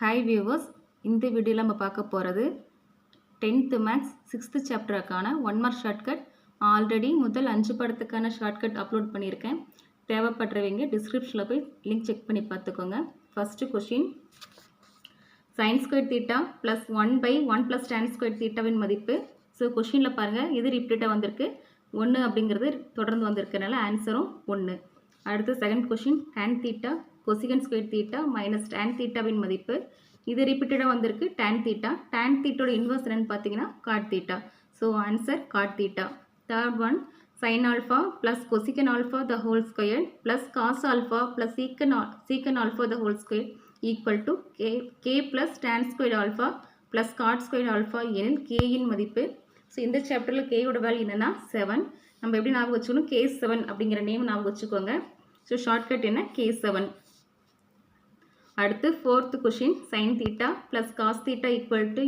Hi viewers, இந்த வீடியோவில் நம்ம பார்க்க போகிறது 10th மேக்ஸ் 6th சாப்டருக்கான 1 மார்க் ஷார்ட்கட். ஆல்ரெடி முதல் 5 படத்துக்கான ஷார்ட்கட் அப்லோட் பண்ணியிருக்கேன். தேவைப்படுறவங்க டிஸ்கிரிப்ஷனில் போய் லிங்க் செக் பண்ணி பார்த்துக்கோங்க. First question, sin square theta plus 1/1 plus tan square தீட்டாவின் மதிப்பு. ஸோ கொஷினில் பாருங்கள், எது ரிப்பீட்டாக வந்திருக்கு, 1 அப்படிங்கிறது தொடர்ந்து வந்திருக்கனால ஆன்சரும் 1. அடுத்து second question, tan theta cosecant square theta minus tan தீட்டாவின் மதிப்பு. இது ரிப்பீட்டடாக வந்திருக்கு tan தீட்டா. tan தீட்டோட இன்வர்ஸ் என்னன்னு பார்த்தீங்கன்னா cot theta. So answer cot theta. Third one, sin alpha plus cosecant alpha the whole square plus cos alpha plus secant alpha the whole square equal to K plus tan square alpha plus cot square alpha எனில் கேயின் மதிப்பு. So இந்த சாப்டரில் கேயோட value என்னென்னா 7. நம்ம எப்படி ஞாபகம் வச்சுக்கணும், K7 அப்படிங்கிற நேம் ஞாபகம் வச்சுக்கோங்க. ஸோ ஷார்ட்கட் என்ன, K7. அடுத்து fourth question, sin theta plus cos theta equal to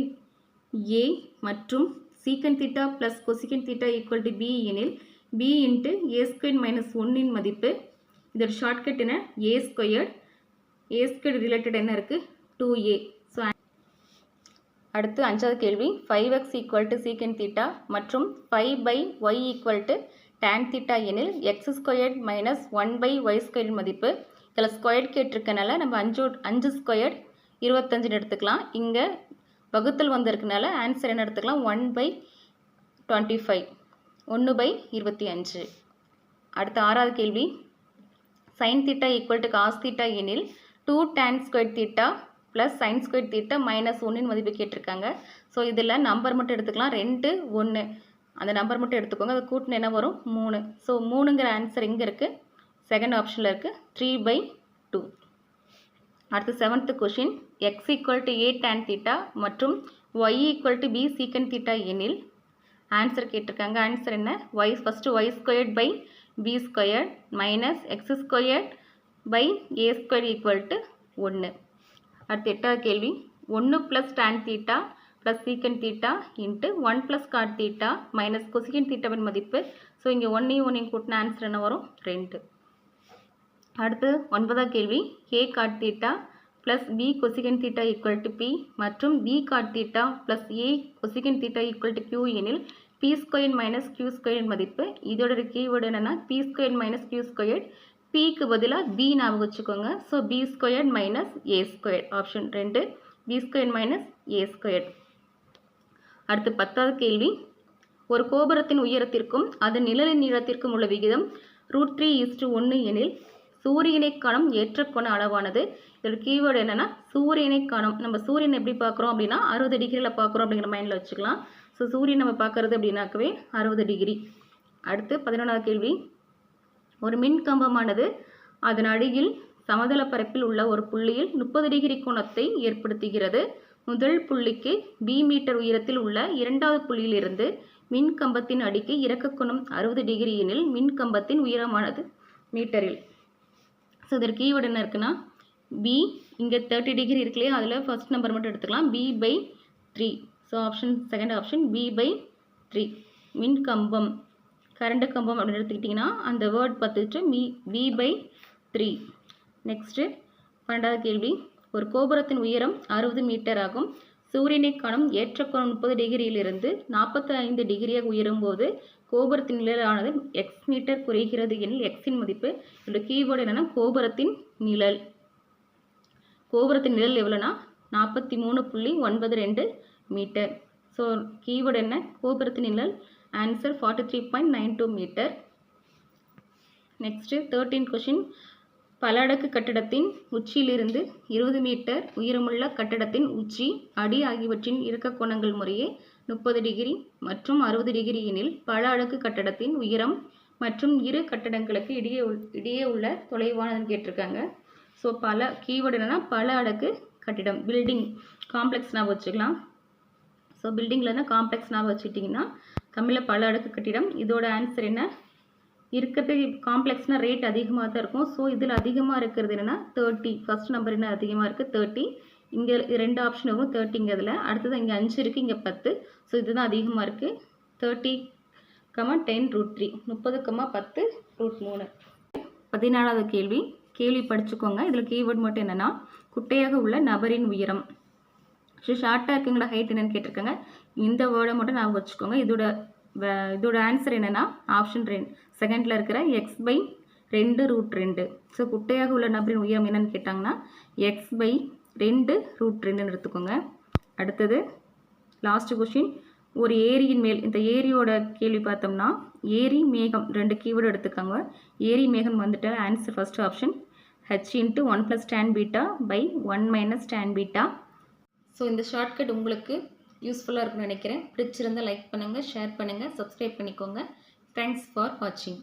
A மற்றும் secant theta plus cosecant theta equal to B எனில் B into A square minus 1 மதிப்பு. இதோட ஷார்ட்கட் என்ன, ஏ ஸ்கொயர் ரிலேட்டட் என்ன இருக்குது, 2a. ஸோ அடுத்து அஞ்சாவது கேள்வி, 5x ஈக்குவல் டு சீக்கன் தீட்டா மற்றும் 5/y equal to tan theta எனில் X squared minus 1/y square மதிப்பு. இதில் ஸ்கொயர்ட் கேட்டிருக்கனால நம்ம 5 ஸ்கொயர்ட் 25 எடுத்துக்கலாம். இங்கே வகுத்தல் வந்திருக்கனால ஆன்சர் என்ன எடுத்துக்கலாம், 1/25, 1/25. அடுத்து ஆறாவது கேள்வி, sin theta equal to cos theta எனில் 2 tan square theta plus sin square theta minus 1 மதிப்பு கேட்டிருக்காங்க. ஸோ இதில் நம்பர் மட்டும் எடுத்துக்கலாம், 2 1 அந்த நம்பர் மட்டும் எடுத்துக்கோங்க. அது கூட்டின என்ன வரும், 3. ஸோ 3ங்கிற ஆன்சர் இங்கே இருக்குது, செகண்ட் ஆப்ஷனில் இருக்குது, 3/2. அடுத்து seventh question, X equal to A tan theta மற்றும் Y equal to B secant theta எனில் ஆன்சர் கேட்டிருக்காங்க. ஆன்சர் என்ன, first Y squared by B squared minus X squared by A square equal to 1. அடுத்து எட்டாவது கேள்வி, 1 plus tan theta plus secant theta into 1 plus cot theta minus cosecant தீட்டாவின் மதிப்பு. So இங்கே 1 கூட்டின answer என்ன வரும், 2. அடுத்து ஒன்பதாவது கேள்வி, A cot theta plus B cosecant theta equal to P மற்றும் B cot theta plus A cosecant theta equal to Q எனில் P square minus Q square மதிப்பு. இதோட கீவேர்டு என்னென்னா P square minus Q square. பிக்கு பதிலாக B ஞாபகம் வச்சுக்கோங்க. So B square minus A square, option 2, B square minus A square. அடுத்து 10வது கேள்வி, ஒரு கோபுரத்தின் உயரத்திற்கும் அதன் நிழலின் நீளத்திற்கும் உள்ள விகிதம் √3:1 எனில் சூரியனை காணும் ஏற்ற கோண அளவானது. இதோட கீவேர்டு என்னென்னா சூரியனை காணும். நம்ம சூரியனை எப்படி பார்க்குறோம் அப்படின்னா 60 டிகிரியில் பார்க்குறோம் அப்படிங்கிற மைண்டில் வச்சுக்கலாம். ஸோ சூரியன் நம்ம பார்க்குறது அப்படின்னாக்கவே 60 டிகிரி. அடுத்து 11வது கேள்வி, ஒரு மின் கம்பமானது அதன் அடியில் சமதள பரப்பில் உள்ள ஒரு புள்ளியில் 30 டிகிரி கோணத்தை ஏற்படுத்துகிறது. முதல் புள்ளிக்கு b மீட்டர் உயரத்தில் உள்ள இரண்டாவது புள்ளியிலிருந்து மின் கம்பத்தின் அடிக்கு இறக்க கோணம் 60 டிகிரி எனில் மின் கம்பத்தின் உயரமானது மீட்டரில். ஸோ இதற்கு கீவேர்டு என்ன இருக்குன்னா b, இங்கே 30 டிகிரி இருக்கு இல்லையா, அதில் ஃபர்ஸ்ட் நம்பர் மட்டும் எடுத்துக்கலாம், b/3. So second option b/3. மின் கம்பம், கரண்ட் கம்பம் அப்படின்னு எடுத்துக்கிட்டிங்கன்னா அந்த வேர்ட் பார்த்துட்டு b/3. நெக்ஸ்ட்டு 12வது கேள்வி, ஒரு கோபுரத்தின் உயரம் 60 மீட்டர் ஆகும். சூரியனை காணும் ஏற்ற கோணம் 30 டிகிரியிலிருந்து 45 டிகிரியாக உயரும்போது கோபுரத்தின் நிழலானது எக்ஸ் மீட்டர் குறைகிறது எனில் எக்ஸின் மதிப்பு. இதோட கீவேர்டு என்னென்னா கோபுரத்தின் நிழல். கோபுரத்தின் நிழல் எவ்வளோனா 43.92 மீட்டர். ஸோ கீவேர்டு என்ன, கோபுரத்தின் நிழல். Answer 43.92 metre. நெக்ஸ்ட்டு 13 கொஷின், பல அடுக்கு கட்டடத்தின் உச்சியிலிருந்து 20 மீட்டர் உயரமுள்ள கட்டடத்தின் உச்சி அடி ஆகியவற்றின் இறக்க கோணங்கள் முறையே 30 டிகிரி மற்றும் 60 டிகிரி எனில் பல அடுக்கு கட்டடத்தின் உயரம் மற்றும் இரு கட்டடங்களுக்கு இடையே உள்ள தொலைவானதுன்னு கேட்டிருக்காங்க. ஸோ கீவேர்டு என்னன்னா பல அடுக்கு கட்டிடம், பில்டிங், காம்ப்ளெக்ஸ் ஞாபகம் வச்சுக்கலாம். ஸோ பில்டிங்லன்னா காம்ப்ளெக்ஸ் ஞாபகம் வச்சுக்கிட்டிங்கன்னா தமிழில் பல அடுக்கு கட்டிடம். இதோட ஆன்சர் என்ன, இருக்கிறது காம்ப்ளெக்ஸ்னால் ரேட் அதிகமாக தான் இருக்கும். ஸோ இதில் அதிகமாக இருக்கிறது என்னென்னா 30. ஃபஸ்ட் நம்பர் என்ன அதிகமாக இருக்குது, 30. இங்கே 2 ஆப்ஷன் வரும், 30ங்கிறதுல. அடுத்தது இங்கே 5 இருக்குது, இங்கே 10. ஸோ இதுதான் அதிகமாக இருக்குது. 30, 10 √3, 30, 10 √3. 14வது கேள்வி, கேள்வி படிச்சுக்கோங்க. இதில் கீவேர்ட் மட்டும் என்னென்னா குட்டையாக உள்ள நபரின் உயரம். ஸோ ஷார்ட்டாக இருக்கவங்களோட ஹைட் என்னென்னு கேட்டிருக்காங்க. இந்த வேர்டை மட்டும் ஞாபகம் வச்சுக்கோங்க. இதோட ஆன்சர் என்னென்னா ஆப்ஷன் 2 செகண்டில் இருக்கிற x/2√2. ஸோ குட்டையாக உள்ள நபரின் உயரம் என்னென்னு கேட்டாங்கன்னா x/2√2ன்னு எடுத்துக்கோங்க. அடுத்தது லாஸ்ட் கொஸ்டின். ஒரு ஏரியின் மேல், இந்த ஏரியோட கேள்வி பார்த்தோம்னா ஏரி மேகம் 2 கீவேர்டு எடுத்துக்கோங்க. ஏரி மேகம் வந்துட்டு answer first option h × 1 + tan β / 1 - tan β. So இந்த ஷார்ட்கட் உங்களுக்கு யூஸ்ஃபுல்லாக இருக்குன்னு நினைக்கிறேன். பிடிச்சிருந்தால் லைக் பண்ணுங்கள், ஷேர் பண்ணுங்கள், சப்ஸ்கிரைப் பண்ணிக்கோங்க. தேங்க்ஸ் ஃபார் வாட்சிங்.